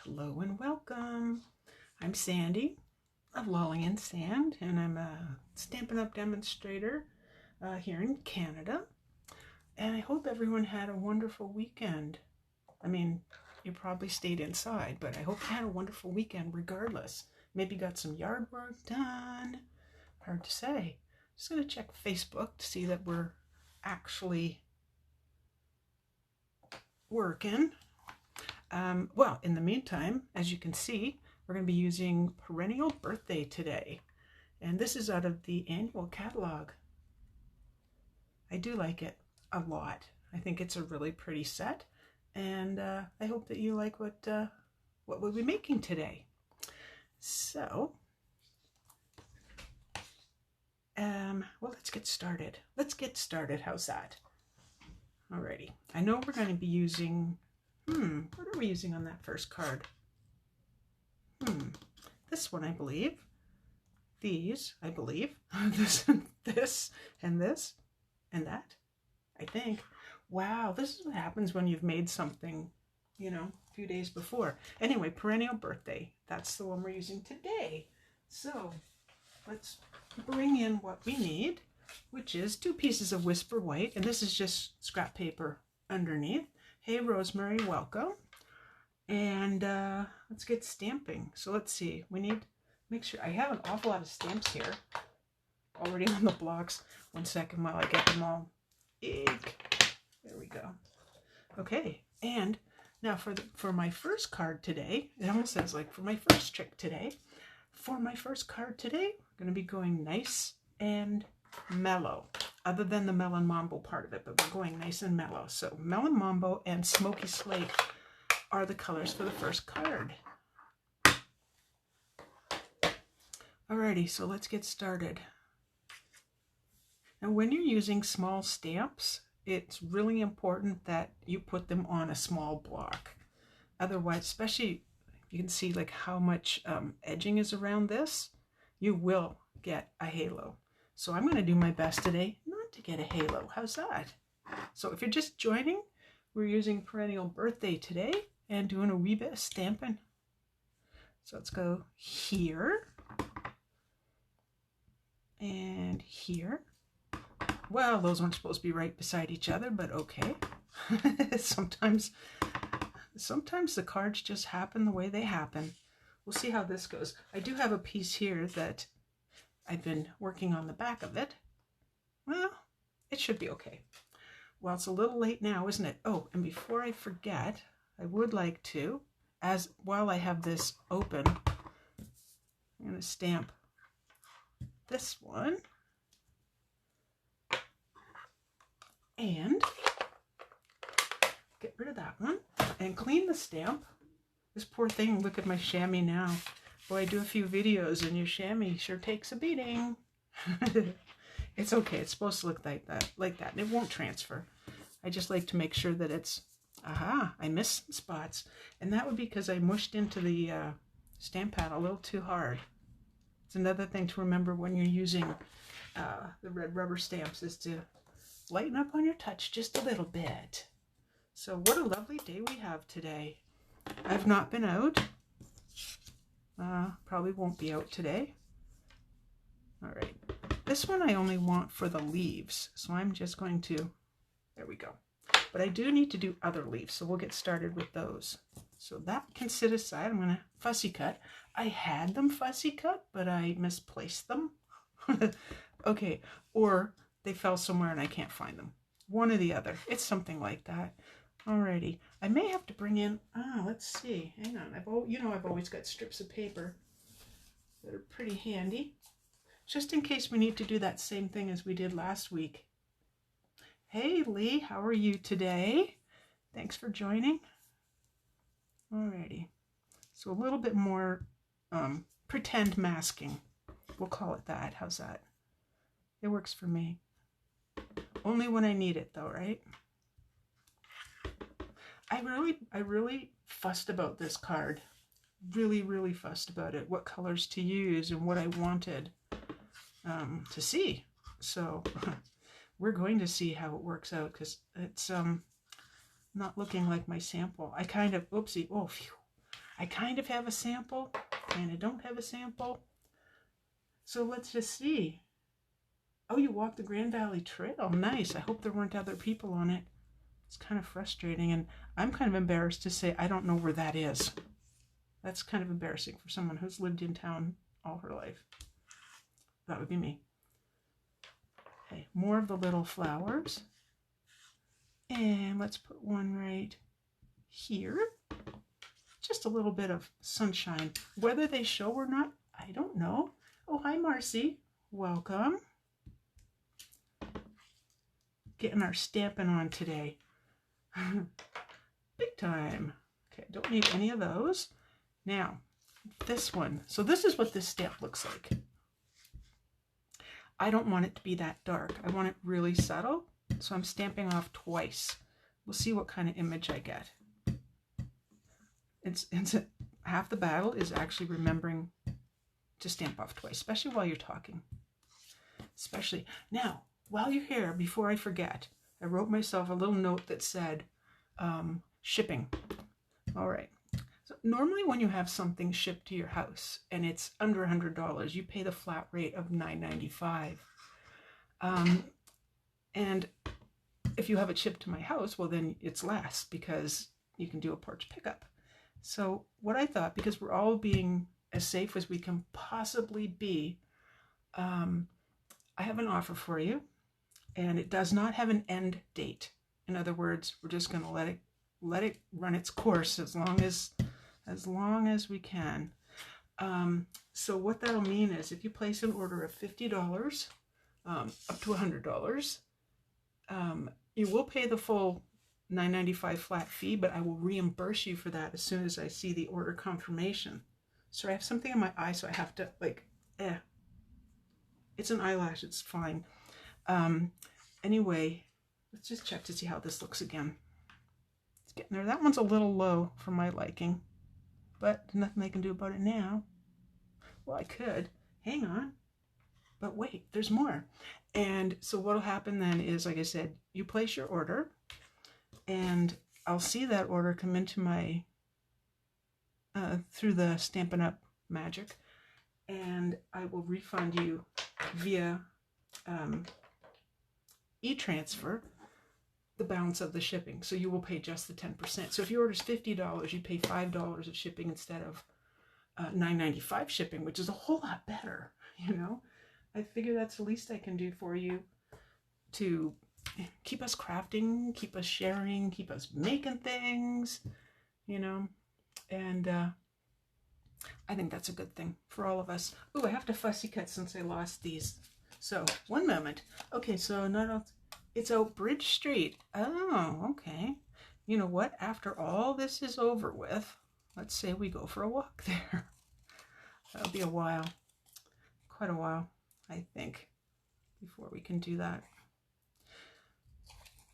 Hello and welcome. I'm Sandy of Lolling in Sand, and I'm a Stampin' Up! Demonstrator here in Canada. And I hope everyone had a wonderful weekend. I mean, you probably stayed inside, but I hope you had a wonderful weekend regardless. Maybe got some yard work done. Hard to say. Just going to check Facebook to see that we're actually working. Well, in the meantime, as you can see, we're going to be using Perennial Birthday today. And this is out of the annual catalog. I do like it a lot. I think it's a really pretty set. And I hope that you like what we'll be making today. So, well, let's get started. How's that? Alrighty. I know we're going to be using... what are we using on that first card? This one, I believe. These, I believe. This, and this, and that, I think. Wow, this is what happens when you've made something, you know, a few days before. Anyway, Perennial Birthday. That's the one we're using today. So, let's bring in what we need, which is 2 pieces of Whisper White, and this is just scrap paper underneath. Hey, Rosemary, welcome. And let's get stamping. So let's see. We need, make sure, I have an awful lot of stamps here already on the blocks. 1 second while I get them all. Eek. There we go. Okay, and now for my first card today, it almost says like for my first trick today. For my first card today, we're going to be going nice and mellow. Other than the Melon Mambo part of it, but we're going nice and mellow. So Melon Mambo and Smoky Slate are the colors for the first card. Alrighty, so let's get started. Now when you're using small stamps, it's really important that you put them on a small block. Otherwise, especially you can see like how much edging is around this, you will get a halo. So I'm going to do my best today not to get a halo. How's that? So if you're just joining, we're using Perennial Birthday today and doing a wee bit of stamping. So let's go here and here. Well, those weren't supposed to be right beside each other, but okay. Sometimes the cards just happen the way they happen. We'll see how this goes. I do have a piece here that I've been working on the back of it. Well, it should be okay. Well, it's a little late now, isn't it? Oh, and before I forget, I would like to, while I have this open, I'm going to stamp this one. And get rid of that one and clean the stamp. This poor thing, look at my chamois now. Boy, I do a few videos and your chamois sure takes a beating. It's okay. It's supposed to look like that. And it won't transfer. I just like to make sure that it's, I missed some spots. And that would be because I mushed into the stamp pad a little too hard. It's another thing to remember when you're using the red rubber stamps is to lighten up on your touch just a little bit. So what a lovely day we have today. I've not been out. Probably won't be out today. All right. This one I only want for the leaves. So I'm just going to, there we go. But I do need to do other leaves. So we'll get started with those. So that can sit aside. I'm going to fussy cut. I had them fussy cut, but I misplaced them. Okay. Or they fell somewhere and I can't find them. One or the other. It's something like that. Alrighty, I may have to bring in, let's see, hang on, I've always got strips of paper that are pretty handy, just in case we need to do that same thing as we did last week. Hey Lee, how are you today? Thanks for joining. Alrighty, so a little bit more pretend masking, we'll call it that. How's that? It works for me. Only when I need it though, right? I really fussed about this card. Really fussed about it. What colors to use and what I wanted to see. So we're going to see how it works out because it's not looking like my sample. I kind of, oopsie, oh, phew. I kind of have a sample, and I don't have a sample. So let's just see. Oh, you walked the Grand Valley Trail. Nice. I hope there weren't other people on it. It's kind of frustrating, and I'm kind of embarrassed to say I don't know where that is. That's kind of embarrassing for someone who's lived in town all her life. That would be me. Okay, more of the little flowers. And let's put one right here. Just a little bit of sunshine. Whether they show or not, I don't know. Oh, hi, Marcy. Welcome. Getting our stamping on today. Big time. Okay, don't need any of those. Now, this one. So this is what this stamp looks like. I don't want it to be that dark. I want it really subtle. So I'm stamping off twice. We'll see what kind of image I get. It's half the battle is actually remembering to stamp off twice, especially while you're talking. Especially now, while you're here, before I forget, I wrote myself a little note that said shipping. All right. So normally when you have something shipped to your house and it's under $100, you pay the flat rate of $9.95. And if you have it shipped to my house, well, then it's less because you can do a porch pickup. So what I thought, because we're all being as safe as we can possibly be, I have an offer for you, and it does not have an end date. In other words, we're just going to let it run its course as long as we can. So what that'll mean is if you place an order of $50 up to $100, you will pay the full $9.95 flat fee, but I will reimburse you for that as soon as I see the order confirmation. So I have something in my eye, so I have to it's an eyelash, it's fine. Anyway, let's just check to see how this looks again. It's getting there. That one's a little low for my liking, but nothing I can do about it now. Well, I could. Hang on. But wait, there's more. And so what'll happen then is, like I said, you place your order, and I'll see that order come into my, through the Stampin' Up magic, and I will refund you via e-transfer the balance of the shipping. So you will pay just the 10%. So if your order is $50, you pay $5 of shipping instead of $9.95 shipping, which is a whole lot better, you know? I figure that's the least I can do for you to keep us crafting, keep us sharing, keep us making things, you know, and I think that's a good thing for all of us. Oh, I have to fussy cut since I lost these. So, one moment. Okay, so it's out Bridge Street. Oh, okay. You know what? After all this is over with, let's say we go for a walk there. That'll be a while. Quite a while, I think, before we can do that.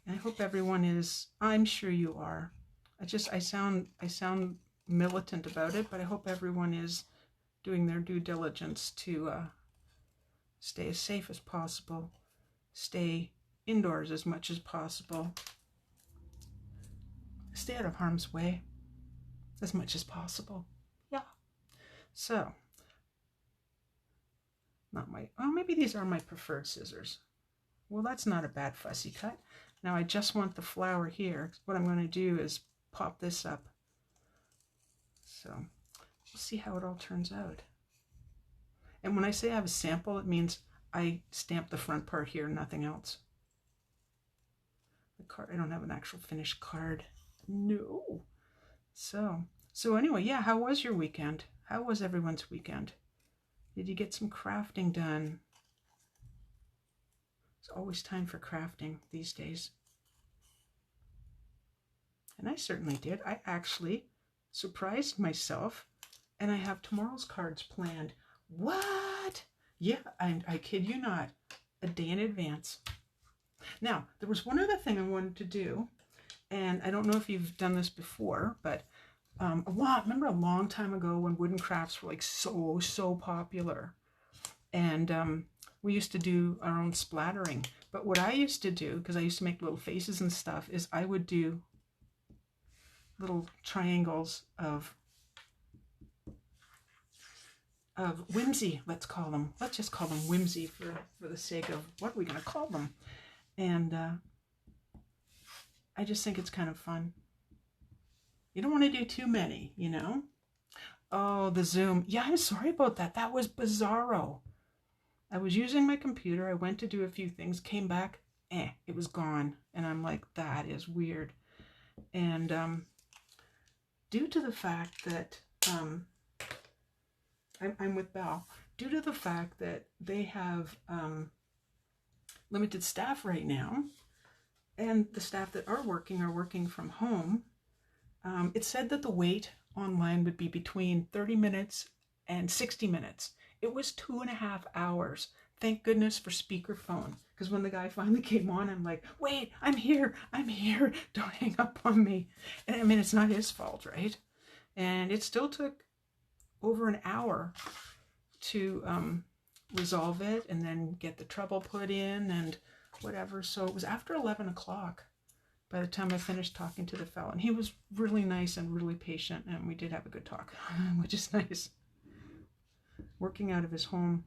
I hope everyone is. I'm sure you are. I sound militant about it, but I hope everyone is doing their due diligence to stay as safe as possible, stay indoors as much as possible, stay out of harm's way as much as possible. Yeah. So, maybe these are my preferred scissors. Well, that's not a bad fussy cut. Now I just want the flower here. What I'm going to do is pop this up. So we'll see how it all turns out. And when I say I have a sample, it means I stamp the front part here, nothing else. The card, I don't have an actual finished card. No. So anyway, yeah, how was your weekend? How was everyone's weekend? Did you get some crafting done? It's always time for crafting these days. And I certainly did. I actually surprised myself, and I have tomorrow's cards planned. What? Yeah, I kid you not, a day in advance. Now, there was one other thing I wanted to do, and I don't know if you've done this before, but remember a long time ago when wooden crafts were like so popular, and we used to do our own splattering. But what I used to do, because I used to make little faces and stuff, is I would do little triangles of of whimsy, let's call them. Let's just call them whimsy for the sake of what are we going to call them. And I just think it's kind of fun. You don't want to do too many, you know? Oh, the Zoom. Yeah, I'm sorry about that. That was bizarro. I was using my computer. I went to do a few things, came back, it was gone. And I'm like, that is weird. And due to the fact that I'm with Belle, due to the fact that they have limited staff right now, and the staff that are working from home, it said that the wait online would be between 30 minutes and 60 minutes. It was 2.5 hours. Thank goodness for speakerphone. Because when the guy finally came on, I'm like, wait, I'm here. Don't hang up on me. And I mean, it's not his fault, right? And it still took over an hour to resolve it and then get the trouble put in and whatever. So it was after 11 o'clock by the time I finished talking to the fellow. And he was really nice and really patient, and we did have a good talk, which is nice. Working out of his home,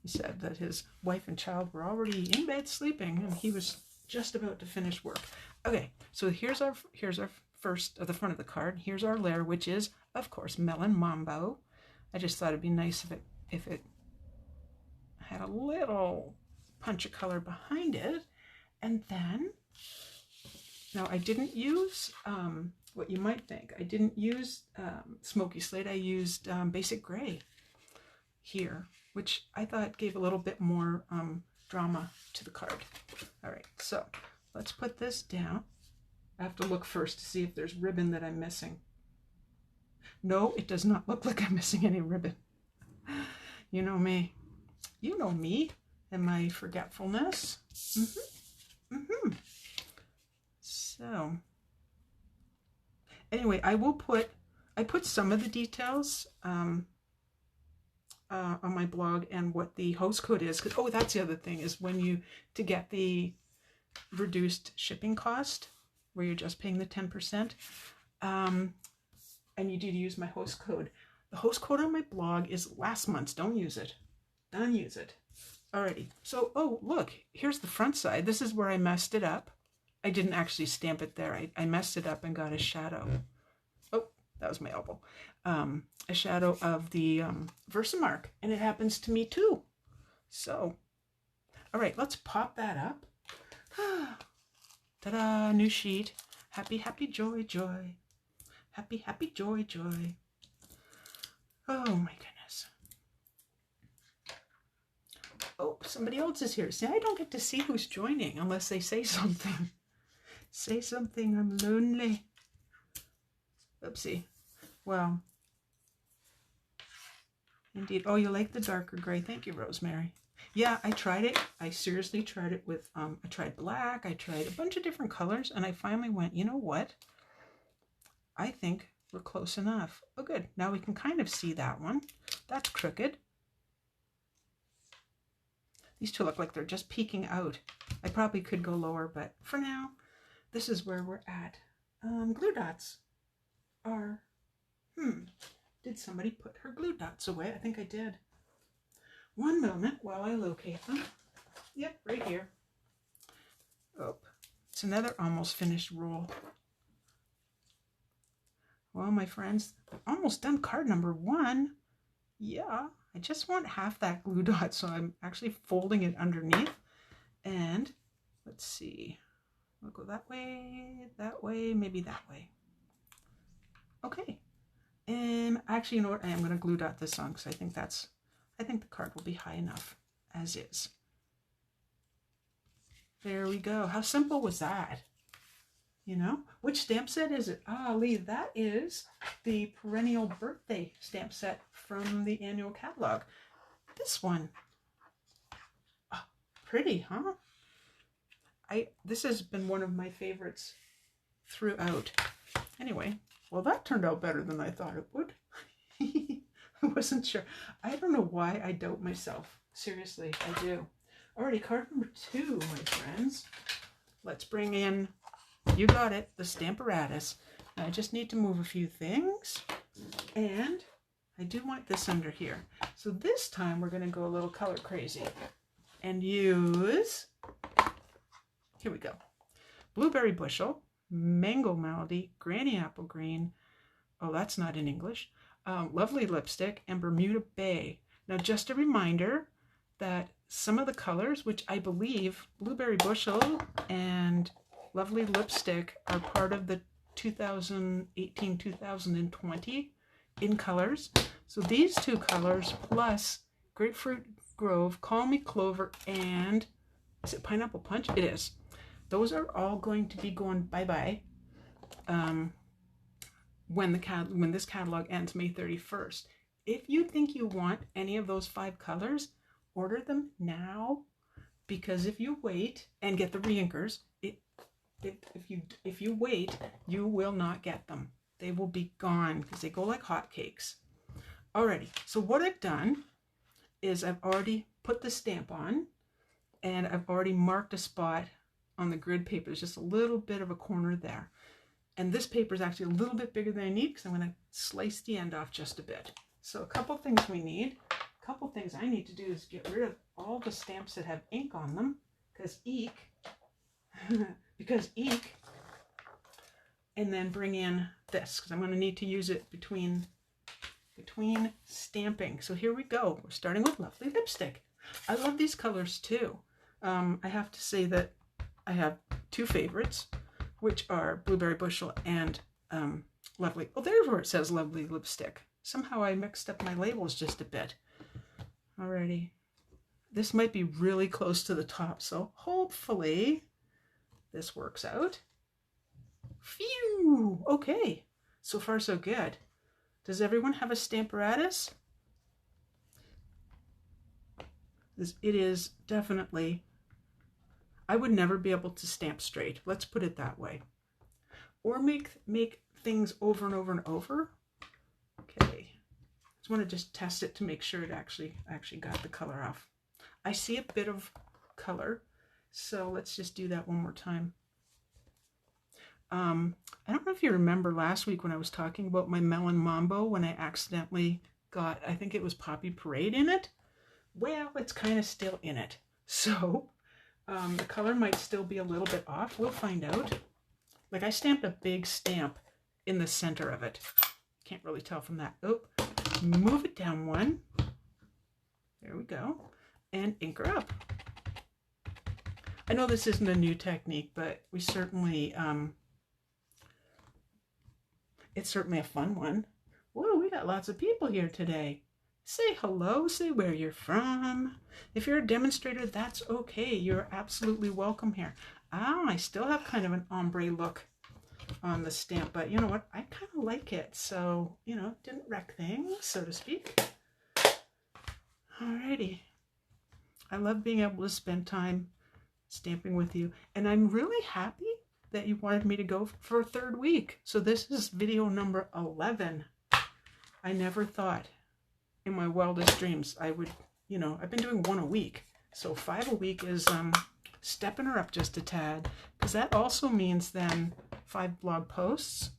he said that his wife and child were already in bed sleeping, and he was just about to finish work. Okay, so here's our first, the front of the card. Here's our layer, which is, of course, Melon Mambo. I just thought it'd be nice if it had a little punch of color behind it. And then, now I didn't use what you might think. I didn't use Smoky Slate. I used Basic Gray here, which I thought gave a little bit more drama to the card. All right, so let's put this down. I have to look first to see if there's ribbon that I'm missing. No, it does not look like I'm missing any ribbon. You know me. You know me and my forgetfulness. So, anyway, I put some of the details on my blog and what the host code is. Oh, that's the other thing, is to get the reduced shipping cost, where you're just paying the 10%, and you do use my host code. The host code on my blog is last month's. Don't use it. Don't use it. Alrighty. So, oh, look, here's the front side. This is where I messed it up. I didn't actually stamp it there. I messed it up and got a shadow. Oh, that was my elbow. A shadow of the Versamark, and it happens to me too. So, all right, let's pop that up. Ta-da, new sheet. Happy, happy, joy, joy. Happy, happy, joy, joy. Oh my goodness. Oh, somebody else is here. See, I don't get to see who's joining unless they say something. Say something, I'm lonely. Oopsie. Well, indeed. Oh, you like the darker gray. Thank you, Rosemary. Yeah, I tried it. I seriously tried it with, I tried black. I tried a bunch of different colors, and I finally went, you know what? I think we're close enough. Oh, good. Now we can kind of see that one. That's crooked. These two look like they're just peeking out. I probably could go lower, but for now, this is where we're at. Glue dots are, did somebody put her glue dots away? I think I did. One moment while I locate them. Yep, right here. Oh, it's another almost finished roll. Well, my friends, I'm almost done card number 1. Yeah, I just want half that glue dot, so I'm actually folding it underneath. And let's see. We'll go that way, maybe that way. Okay. And actually, you know what? I am going to glue dot this on because I think the card will be high enough as is. There we go. How simple was that? You know, which stamp set is it? Ah, Lee, that is the Perennial Birthday stamp set from the annual catalog. This one. Oh, pretty, huh? This has been one of my favorites throughout. Anyway, well, that turned out better than I thought it would. I wasn't sure. I don't know why I doubt myself. Seriously, I do. Alrighty, card number 2, my friends. Let's bring in, you got it, the Stamparatus. Now I just need to move a few things. And I do want this under here. So this time we're going to go a little color crazy and use, here we go, Blueberry Bushel, Mango Melody, Granny Apple Green, oh that's not in English, Lovely Lipstick, and Bermuda Bay. Now just a reminder that some of the colors, which I believe Blueberry Bushel and Lovely Lipstick are part of the 2018-2020 in colors. So these two colors plus Grapefruit Grove, Call Me Clover, and is it Pineapple Punch? It is. Those are all going to be going bye-bye when this catalog ends May 31st. If you think you want any of those 5 colors, order them now, because if you wait and get the reinkers, if you wait, you will not get them. They will be gone because they go like hotcakes. Alrighty, so what I've done is I've already put the stamp on and I've already marked a spot on the grid paper. There's just a little bit of a corner there. And this paper is actually a little bit bigger than I need because I'm going to slice the end off just a bit. So a couple things we need. A couple things I need to do is get rid of all the stamps that have ink on them because eek. Because eek, and then bring in this because I'm going to need to use it between stamping. So here we go. We're starting with Lovely Lipstick. I love these colors too. I have to say that I have 2 favorites, which are Blueberry Bushel and Lovely. Oh, there's where it says Lovely Lipstick. Somehow I mixed up my labels just a bit. Alrighty. This might be really close to the top, so hopefully this works out. Phew! Okay, so far so good. Does everyone have a Stamparatus? It is definitely, I would never be able to stamp straight. Let's put it that way. Or make things over and over and over. Okay, just want to just test it to make sure it actually got the color off. I see a bit of color. So let's just do that one more time. I don't know if you remember last week when I was talking about my Melon Mambo when I accidentally got, I think it was Poppy Parade in it. Well, it's kind of still in it. So the color might still be a little bit off. We'll find out. Like I stamped a big stamp in the center of it. Can't really tell from that. Oh, move it down one. There we go. And ink her up. I know this isn't a new technique, but we certainly, it's certainly a fun one. Whoa, we got lots of people here today. Say hello, say where you're from. If you're a demonstrator, that's okay. You're absolutely welcome here. I still have kind of an ombre look on the stamp, but you know what? I kind of like it. So, you know, didn't wreck things, so to speak. Alrighty. I love being able to spend time stamping with you, and I'm really happy that you wanted me to go for a 3rd week. So this is video number 11. I never thought in my wildest dreams I would, you know, I've been doing 1 a week, so 5 a week is stepping her up just a tad, because that also means then 5 blog posts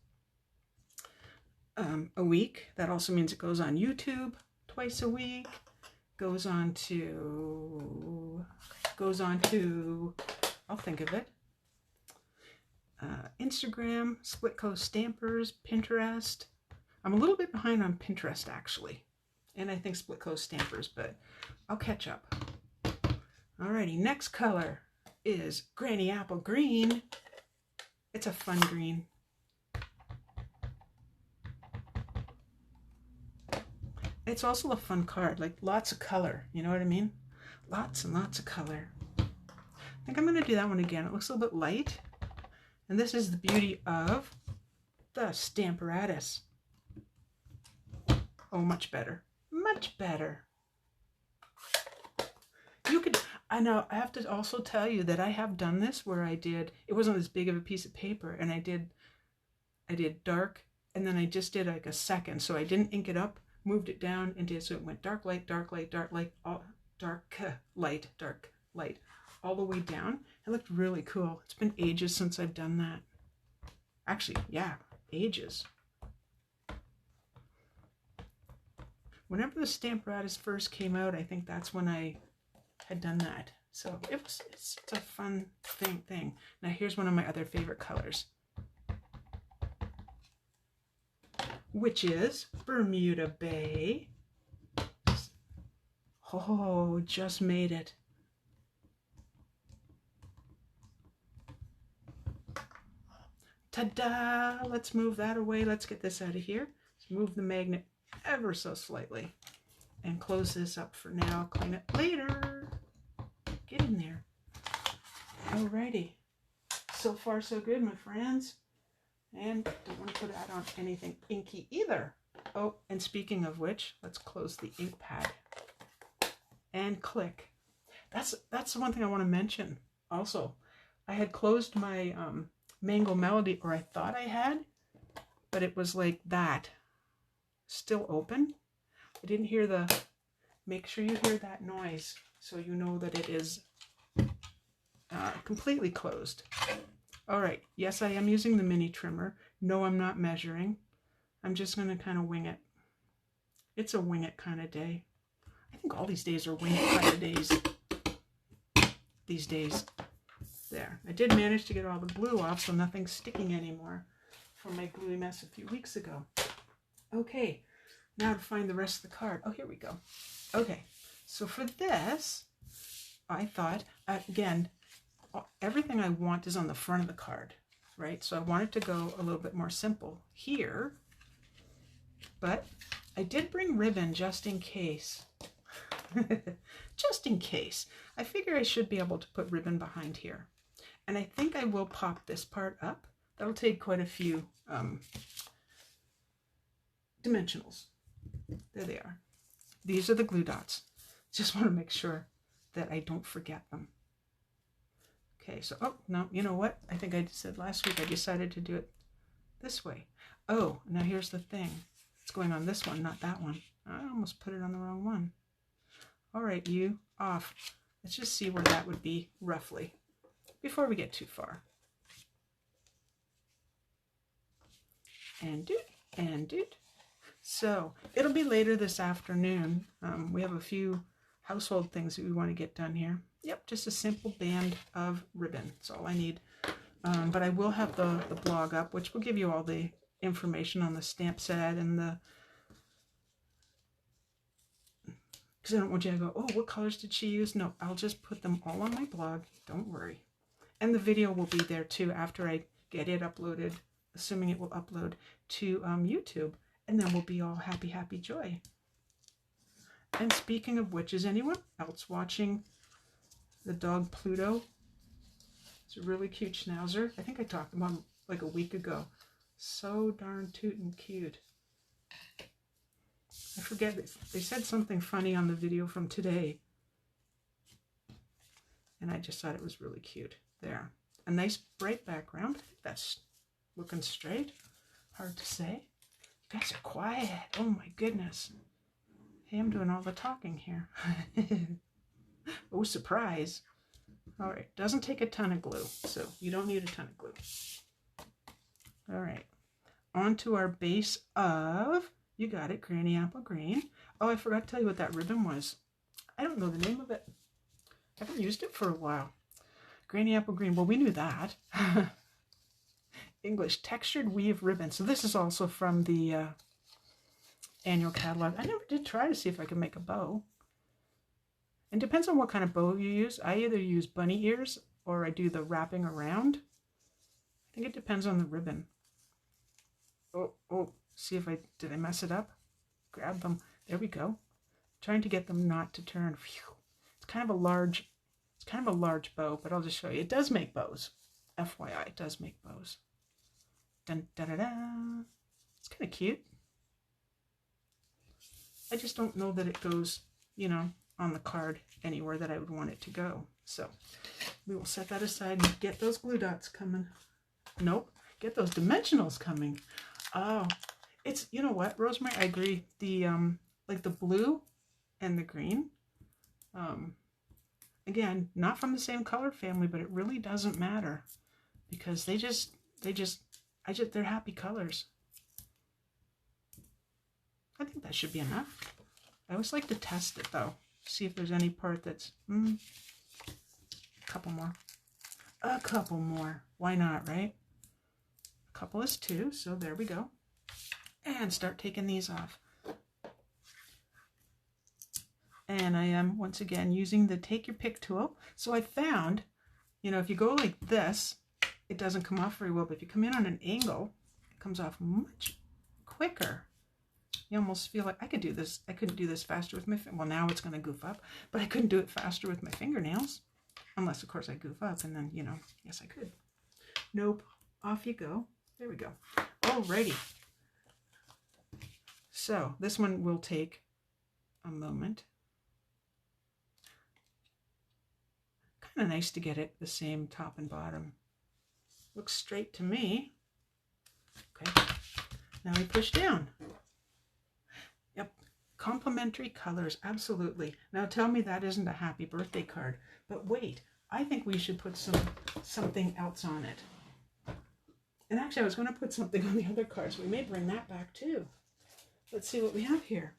a week. That also means it goes on YouTube twice a week, goes on to, I'll think of it, Instagram, Split Coast Stampers, Pinterest. I'm a little bit behind on Pinterest actually, and I think Split Coast Stampers, but I'll catch up. Alrighty, next color is Granny Apple Green. It's a fun green. It's also a fun card, like lots of color, you know what I mean? Lots and lots of color. I think I'm going to do that one again. It looks a little bit light. And this is the beauty of the Stamparatus. Oh, much better. Much better. You could, I know, I have to also tell you that I have done this where I did, it wasn't as big of a piece of paper, and I did dark, and then I just did like a second. So I didn't ink it up, moved it down, and did, so it went dark, light, dark, light, dark, light, all, dark, light, dark, light, all the way down. It looked really cool. It's been ages since I've done that. Actually, yeah, ages. Whenever the Stamparatus first came out, I think that's when I had done that. So it's a fun thing. Now here's one of my other favorite colors, which is Bermuda Bay. Oh, just made it. Ta-da! Let's move that away. Let's get this out of here. Let's move the magnet ever so slightly and close this up for now. Clean it later. Get in there. Alrighty. So far so good, my friends. And don't want to put that on anything inky either. Oh, and speaking of which, let's close the ink pad and click. That's the one thing I want to mention. Also, I had closed my Mango Melody, or I thought I had, but it was like that, still open. I didn't hear the, make sure you hear that noise so you know that it is completely closed. All right, yes, I am using the mini trimmer. No, I'm not measuring. I'm just going to kind of wing it. It's a wing it kind of day. I think all these days are wing it kind of days. These days. There. I did manage to get all the glue off, so nothing's sticking anymore from my gluey mess a few weeks ago. Okay, now to find the rest of the card. Oh, here we go. Okay, so for this, I thought, again, everything I want is on the front of the card, right? So I wanted to go a little bit more simple here, but I did bring ribbon just in case. Just in case. I figure I should be able to put ribbon behind here. And I think I will pop this part up. That'll take quite a few dimensionals. There they are. These are the glue dots. Just want to make sure that I don't forget them. Okay, so, oh, no, you know what? I think I said last week I decided to do it this way. Oh, now here's the thing. It's going on this one, not that one. I almost put it on the wrong one. All right, you off. Let's just see where that would be roughly before we get too far. And doot. So it'll be later this afternoon. We have a few household things that we want to get done here. Yep, just a simple band of ribbon. That's all I need. But I will have the blog up, which will give you all the information on the stamp set and the... Because I don't want you to go, oh, what colors did she use? No, I'll just put them all on my blog. Don't worry. And the video will be there too after I get it uploaded, assuming it will upload to YouTube. And then we'll be all happy, happy joy. And speaking of which, is anyone else watching the dog Pluto? It's a really cute schnauzer. I think I talked about him like a week ago. So darn tootin' cute. I forget, they said something funny on the video from today. And I just thought it was really cute. There. A nice bright background. I think that's looking straight. Hard to say. You guys are quiet. Oh my goodness. Hey, I'm doing all the talking here. Oh, surprise. All right. Doesn't take a ton of glue, so you don't need a ton of glue. All right. On to our base of, you got it, Granny Apple Green. Oh, I forgot to tell you what that ribbon was. I don't know the name of it. I haven't used it for a while. Granny Apple Green. Well, we knew that. English Textured Weave Ribbon. So this is also from the annual catalog. I never did try to see if I could make a bow. And depends on what kind of bow you use. I either use bunny ears or I do the wrapping around. I think it depends on the ribbon. Oh, see if did I mess it up? Grab them. There we go. Trying to get them not to turn. Phew. It's kind of a large bow, but I'll just show you. It does make bows. FYI, it does make bows. Dun, da, da, da. It's kind of cute. I just don't know that it goes, you know, on the card anywhere that I would want it to go. So we will set that aside and get those glue dots coming. Nope, get those dimensionals coming. Oh, it's, you know what, Rosemary, I agree. The, like the blue and the green, again, not from the same color family, but it really doesn't matter because they're happy colors. I think that should be enough. I always like to test it though. See if there's any part that's, a couple more. A couple more. Why not, right? A couple is 2, so there we go. And start taking these off. And I am, once again, using the Take Your Pick tool. So I found, you know, if you go like this, it doesn't come off very well. But if you come in on an angle, it comes off much quicker. You almost feel like I could do this. I couldn't do this faster with my, well, now it's going to goof up. But I couldn't do it faster with my fingernails. Unless, of course, I goof up. And then, you know, yes, I could. Nope. Off you go. There we go. Alrighty. So this one will take a moment. Kind of nice to get it the same top and bottom. Looks straight to me. Okay, now we push down. Yep, complementary colors, absolutely. Now tell me that isn't a happy birthday card. But wait, I think we should put something else on it. And actually I was going to put something on the other cards. We may bring that back too. Let's see what we have here.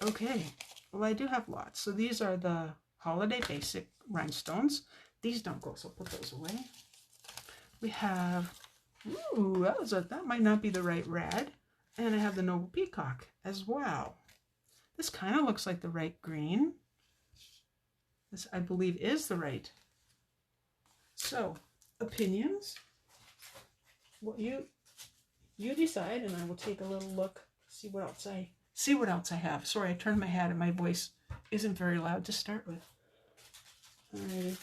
Okay, well I do have lots. So these are the Holiday Basic rhinestones. These don't go, so I'll put those away. We have, ooh, that might not be the right red. And I have the Noble Peacock as well. This kind of looks like the right green. This, I believe, is the right. So, opinions. What you decide, and I will take a little look, see what else I have. Sorry, I turned my head and my voice isn't very loud to start with. Alrighty.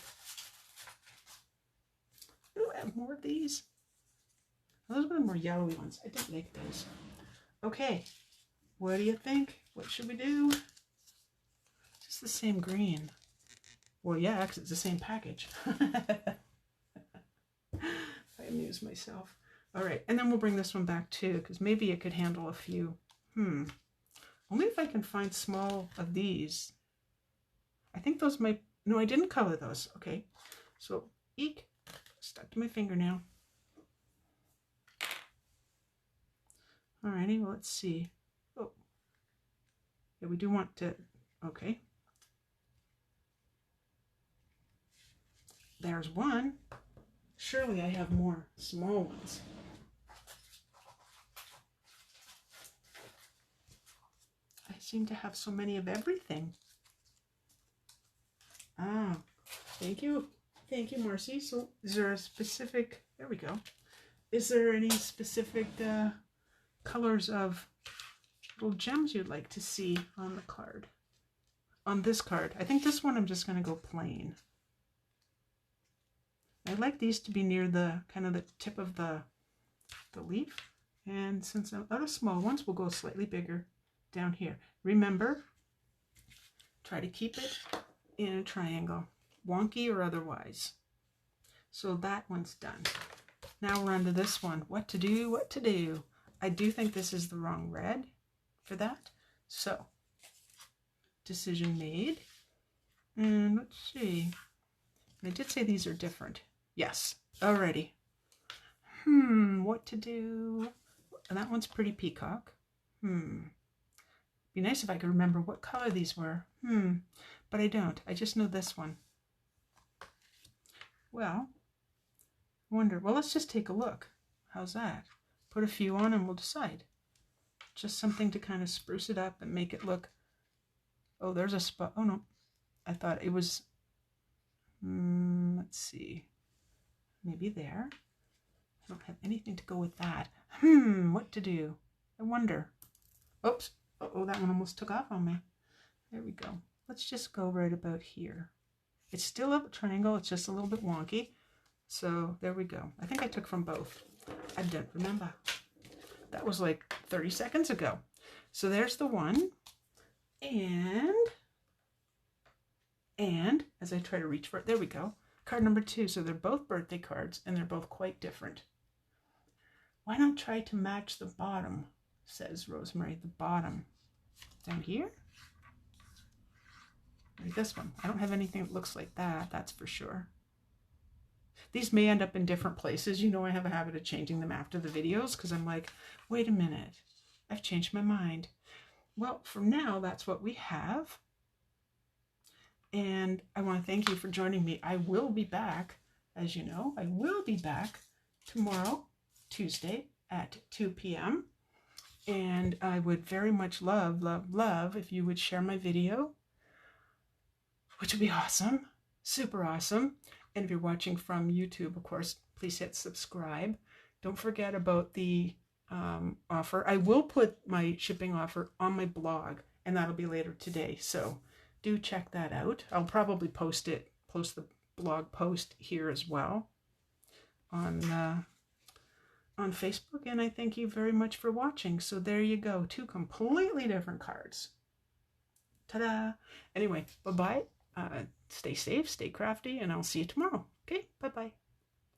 Do I have more of these? Those were the more yellowy ones. I didn't like those. Okay, what do you think? What should we do? Just the same green. Well, yeah, because it's the same package. I amuse myself. All right, and then we'll bring this one back too, because maybe it could handle a few. Only if I can find small of these. I think those might, no, I didn't color those. Okay, so eek, stuck to my fingernail. Alrighty, well, let's see. Oh, yeah, we do want to, okay. There's one. Surely I have more small ones. I seem to have so many of everything. Ah, thank you. Thank you, Marcy. So is there a specific, there we go. Is there any specific colors of little gems you'd like to see on the card? On this card. I think this one I'm just going to go plain. I like these to be near the kind of the tip of the leaf. And since I'm out of small ones, we'll go slightly bigger down here. Remember, try to keep it in a triangle, wonky or otherwise. So that one's done. Now we're on to this one. What to do, what to do. I do think this is the wrong red for that. So, decision made. And let's see. I did say these are different. Yes, alrighty. What to do? And that one's pretty peacock. Be nice if I could remember what color these were. But I don't. I just know this one. Well, I wonder. Well, let's just take a look. How's that? Put a few on and we'll decide. Just something to kind of spruce it up and make it look. Oh, there's a spot. Oh, no. I thought it was. Let's see. Maybe there. I don't have anything to go with that. What to do? I wonder. Oops. Oh, that one almost took off on me. There we go. Let's just go right about here. It's still a triangle. It's just a little bit wonky. So there we go. I think I took from both. I don't remember. That was like 30 seconds ago. So there's the one. And as I try to reach for it, there we go. Card number 2. So they're both birthday cards and they're both quite different. Why not try to match the bottom, says Rosemary. The bottom. Down here? Like this one. I don't have anything that looks like that, that's for sure. These may end up in different places. You know, I have a habit of changing them after the videos because I'm like, wait a minute, I've changed my mind. well, for now, that's what we have. And I want to thank you for joining me. I will be back, as you know, I will be back tomorrow, Tuesday at 2 p.m. And I would very much love, love, love if you would share my video, which would be awesome, super awesome. And if you're watching from YouTube, of course, please hit subscribe. Don't forget about the offer. I will put my shipping offer on my blog, and that'll be later today. So do check that out. I'll probably post the blog post here as well on Facebook. And I thank you very much for watching. So there you go, 2 completely different cards. Ta-da! Anyway, bye-bye. Stay safe, stay crafty, and I'll see you tomorrow. Okay, bye-bye.